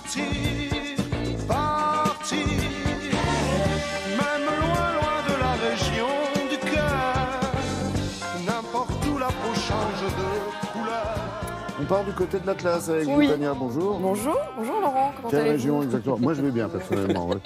partir, partir, même loin, loin de la région du cœur, n'importe où la peau change de couleur. On part du côté de l'Atlas avec Oui. Tania, bonjour. Bonjour Laurent, comment Quelle allez-vous? région exactement? Moi je vais bien personnellement. Ouais.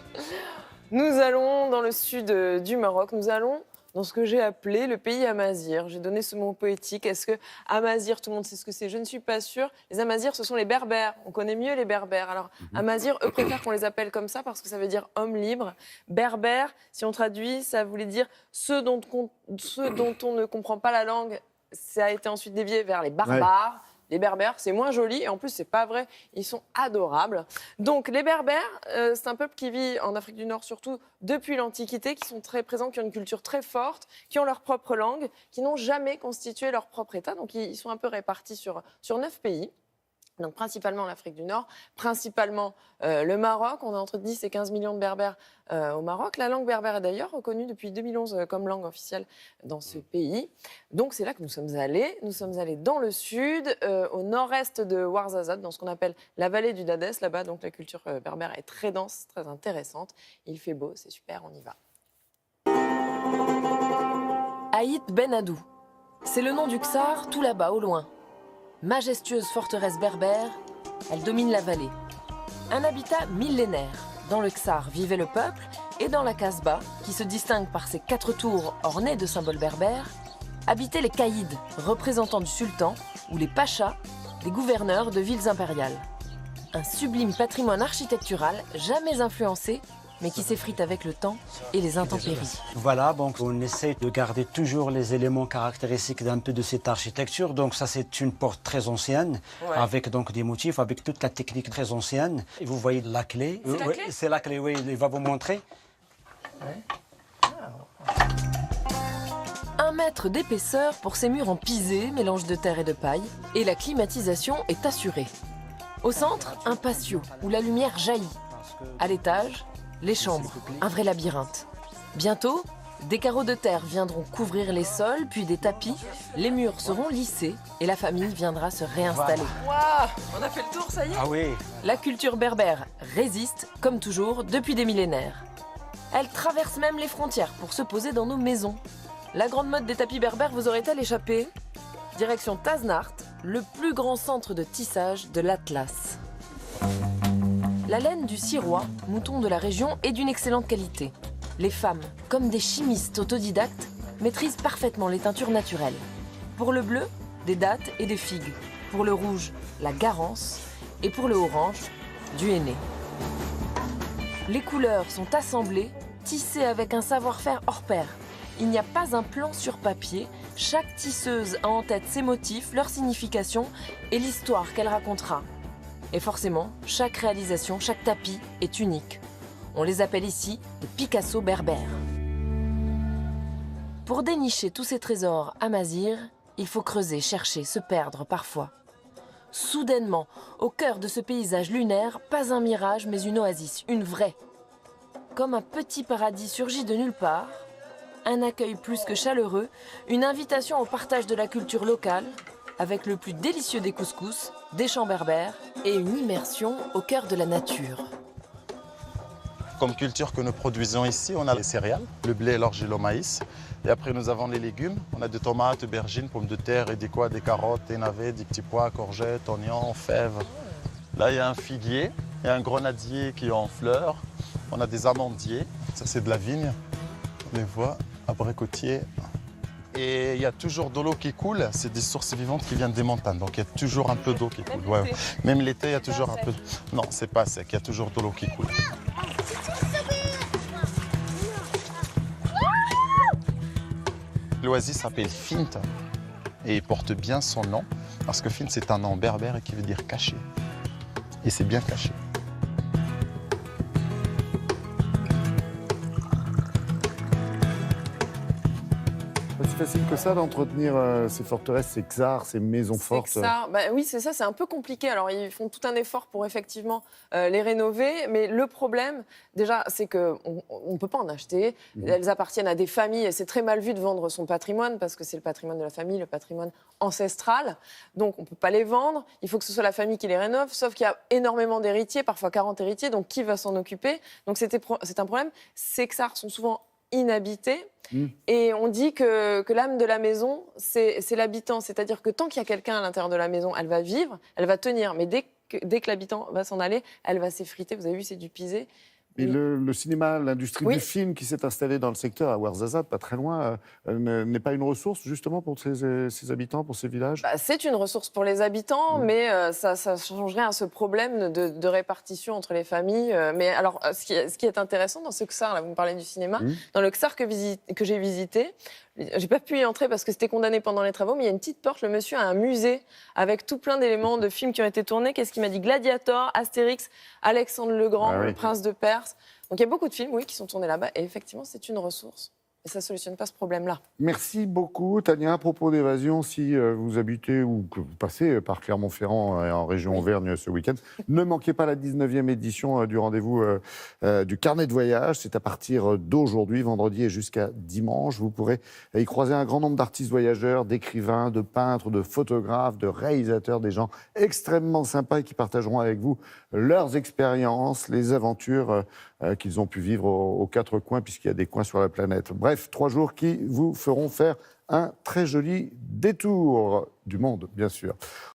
Nous allons dans le sud du Maroc, nous allons dans ce que j'ai appelé le pays Amazigh. J'ai donné ce mot poétique. Est-ce que Amazigh, tout le monde sait ce que c'est? Je ne suis pas sûre. Les Amazighs, ce sont les Berbères. On connaît mieux les Berbères. Alors, Amazigh, eux préfèrent qu'on les appelle comme ça parce que ça veut dire homme libre. Berbère, si on traduit, ça voulait dire ceux dont on ne comprend pas la langue. Ça a été ensuite dévié vers les barbares. Ouais. Les Berbères, c'est moins joli et en plus, c'est pas vrai. Ils sont adorables. Donc, les Berbères, c'est un peuple qui vit en Afrique du Nord, surtout depuis l'Antiquité, qui sont très présents, qui ont une culture très forte, qui ont leur propre langue, qui n'ont jamais constitué leur propre État. Donc, ils sont un peu répartis sur 9 pays. Donc, principalement l'Afrique du Nord, principalement le Maroc. On a entre 10 et 15 millions de Berbères au Maroc. La langue berbère est d'ailleurs reconnue depuis 2011 comme langue officielle dans ce pays. Donc, c'est là que nous sommes allés. Nous sommes allés dans le sud, au nord-est de Ouarzazate, dans ce qu'on appelle la vallée du Dadès. Là-bas, donc, la culture berbère est très dense, très intéressante. Il fait beau, c'est super, on y va. Aït Ben Adou. C'est le nom du Ksar, tout là-bas, au loin. Majestueuse forteresse berbère, elle domine la vallée. Un habitat millénaire. Dans le Ksar vivait le peuple et dans la Kasbah, qui se distingue par ses 4 tours ornées de symboles berbères, habitaient les caïds, représentants du sultan, ou les pachas, les gouverneurs de villes impériales. Un sublime patrimoine architectural jamais influencé, mais qui s'effrite avec le temps et les intempéries. Voilà, donc on essaie de garder toujours les éléments caractéristiques d'un peu de cette architecture. Donc ça, c'est une porte très ancienne, avec donc des motifs, avec toute la technique très ancienne. Et vous voyez la clé. C'est la clé ? C'est la clé, oui, il va vous montrer. 1 mètre d'épaisseur pour ces murs en pisé, mélange de terre et de paille, et la climatisation est assurée. Au centre, un patio où la lumière jaillit. À l'étage, les chambres, un vrai labyrinthe. Bientôt, des carreaux de terre viendront couvrir les sols, puis des tapis. Les murs seront lissés et la famille viendra se réinstaller. Waouh, on a fait le tour, ça y est. Ah oui. La culture berbère résiste, comme toujours, depuis des millénaires. Elle traverse même les frontières pour se poser dans nos maisons. La grande mode des tapis berbères vous aurait-elle échappé? Direction Taznart, le plus grand centre de tissage de l'Atlas. La laine du Sirois, mouton de la région, est d'une excellente qualité. Les femmes, comme des chimistes autodidactes, maîtrisent parfaitement les teintures naturelles. Pour le bleu, des dattes et des figues. Pour le rouge, la garance. Et pour le orange, du henné. Les couleurs sont assemblées, tissées avec un savoir-faire hors pair. Il n'y a pas un plan sur papier. Chaque tisseuse a en tête ses motifs, leur signification et l'histoire qu'elle racontera. Et forcément, chaque réalisation, chaque tapis est unique. On les appelle ici les Picasso berbères. Pour dénicher tous ces trésors amazighs, il faut creuser, chercher, se perdre parfois. Soudainement, au cœur de ce paysage lunaire, pas un mirage mais une oasis, une vraie. Comme un petit paradis surgit de nulle part, un accueil plus que chaleureux, une invitation au partage de la culture locale, avec le plus délicieux des couscous, des chants berbères et une immersion au cœur de la nature. Comme culture que nous produisons ici, on a les céréales, le blé, l'orge et le maïs. Et après, nous avons les légumes. On a des tomates, aubergines, pommes de terre et des carottes, des navets, des petits pois, courgettes, oignons, fèves. Là, il y a un figuier, il y a un grenadier qui est en fleurs. On a des amandiers, ça c'est de la vigne. On les voit, abricotiers. Et il y a toujours de l'eau qui coule, c'est des sources vivantes qui viennent des montagnes, donc il y a toujours un peu d'eau qui coule. Ouais. Même l'été, il y a toujours un peu. Non, c'est pas sec, il y a toujours de l'eau qui coule. L'oasis s'appelle Fint et il porte bien son nom parce que Fint c'est un nom berbère qui veut dire caché. Et c'est bien caché. facile que ça d'entretenir ces forteresses, ces czars, ces maisons fortes. Oui, c'est ça, c'est un peu compliqué. Alors, ils font tout un effort pour effectivement les rénover, mais le problème, déjà, c'est qu'on ne peut pas en acheter. Elles appartiennent à des familles et c'est très mal vu de vendre son patrimoine parce que c'est le patrimoine de la famille, le patrimoine ancestral. Donc, on ne peut pas les vendre. Il faut que ce soit la famille qui les rénove, sauf qu'il y a énormément d'héritiers, parfois 40 héritiers, donc qui va s'en occuper? Donc, c'est un problème. Ces czars sont souvent inhabités. Et on dit que l'âme de la maison, c'est l'habitant. C'est-à-dire que tant qu'il y a quelqu'un à l'intérieur de la maison, elle va vivre, elle va tenir. Mais dès que l'habitant va s'en aller, elle va s'effriter. Vous avez vu, c'est du pisé. Et le cinéma, l'industrie du film qui s'est installée dans le secteur, à Ouarzazate, pas très loin, n'est pas une ressource justement pour ces habitants, pour ces villages? C'est une ressource pour les habitants, mais ça changerait à ce problème de répartition entre les familles. Mais alors, ce qui est intéressant dans ce Ksar, là, vous me parlez du cinéma, dans le Ksar que j'ai visité, j'ai pas pu y entrer parce que c'était condamné pendant les travaux, mais il y a une petite porte. Le monsieur a un musée avec tout plein d'éléments de films qui ont été tournés. Qu'est-ce qu'il m'a dit? Gladiator, Astérix, Alexandre le Grand, le Prince de Perse. Donc il y a beaucoup de films, oui, qui sont tournés là-bas. Et effectivement, c'est une ressource. Et ça ne solutionne pas ce problème-là. Merci beaucoup, Tania. À propos d'évasion, si vous habitez ou que vous passez par Clermont-Ferrand en région Auvergne ce week-end, ne manquez pas la 19e édition du rendez-vous du carnet de voyage. C'est à partir d'aujourd'hui, vendredi et jusqu'à dimanche. Vous pourrez y croiser un grand nombre d'artistes voyageurs, d'écrivains, de peintres, de photographes, de réalisateurs, des gens extrêmement sympas et qui partageront avec vous leurs expériences, les aventures qu'ils ont pu vivre aux quatre coins, puisqu'il y a des coins sur la planète. Bref, 3 jours qui vous feront faire un très joli détour du monde, bien sûr.